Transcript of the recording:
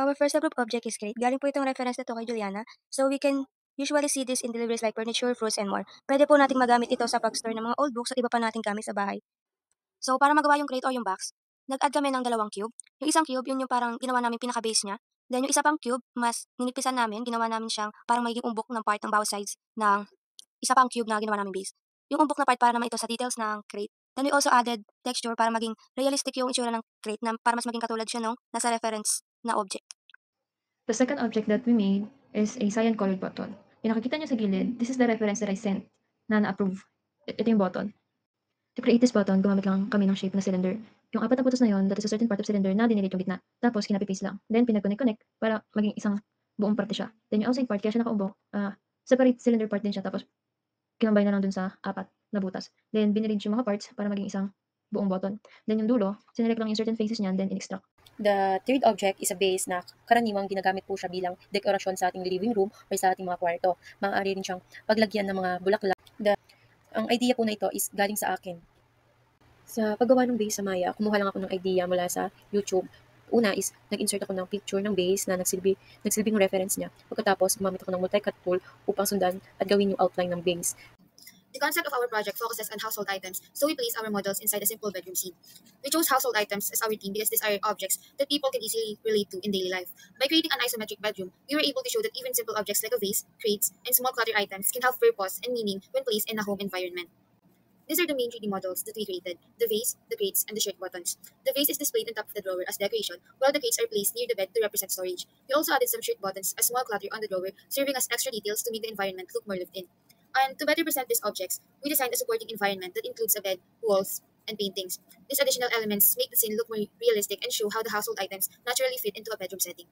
Our first approved object is crate. Galing po itong reference na to kay Juliana. So we can usually see this in deliveries like furniture, fruits, and more. Pwede po nating magamit ito sa pag-store ng mga old books at iba pa nating gamit sa bahay. So para magawa yung crate o yung box, nag-add kami ng dalawang cube. Yung isang cube, yun yung parang ginawa namin pinaka-base niya. Then yung isa pang cube, mas ninipisan namin, ginawa namin siyang parang magiging umbok ng part ng bawat sides ng isa pang cube na ginawa namin base. Yung umbok na part para naman ito sa details ng crate. Then we also added texture para maging realistic yung itsura ng crate na para mas maging katulad siya nung nasa reference na object. The second object that we made is a cyan colored button. Yung nakikita nyo sa gilid, this is the reference that I sent na na-approve. Ito yung button. To create this button, gumamit lang kami ng shape na cylinder. Yung apat na butas na yon, that is a certain part of cylinder na dinelete yung gitna. Tapos, kinapipaste lang. Then, pinag-connect-connect para maging isang buong parte siya. Then, yung outside part, kaya siya nakaumbok, separate cylinder part din siya. Tapos, kinambay na lang dun sa apat na butas. Then, binarrange yung mga parts para maging isang buong button. Then, yung dulo, sinelect lang yung certain faces niyan, then in-extract. The third object is a vase na karaniwang ginagamit po siya bilang dekorasyon sa ating living room or sa ating mga kwarto. Maaari rin siyang paglagyan ng mga bulaklak. Ang idea po na ito is galing sa akin. Sa paggawa ng vase sa Maya, kumuha lang ako ng idea mula sa YouTube. Una is, nag-insert ako ng picture ng vase na nagsilbing reference niya. Pagkatapos, gumamit ako ng multi-cut tool upang sundan at gawin yung outline ng vase. The concept of our project focuses on household items, so we place our models inside a simple bedroom scene. We chose household items as our theme because these are objects that people can easily relate to in daily life. By creating an isometric bedroom, we were able to show that even simple objects like a vase, crates, and small clutter items can have purpose and meaning when placed in a home environment. These are the main 3D models that we created: the vase, the crates, and the shirt buttons. The vase is displayed on top of the drawer as decoration, while the crates are placed near the bed to represent storage. We also added some shirt buttons as small clutter on the drawer, serving as extra details to make the environment look more lived in. And to better present these objects, we designed a supporting environment that includes a bed, walls, and paintings. These additional elements make the scene look more realistic and show how the household items naturally fit into a bedroom setting.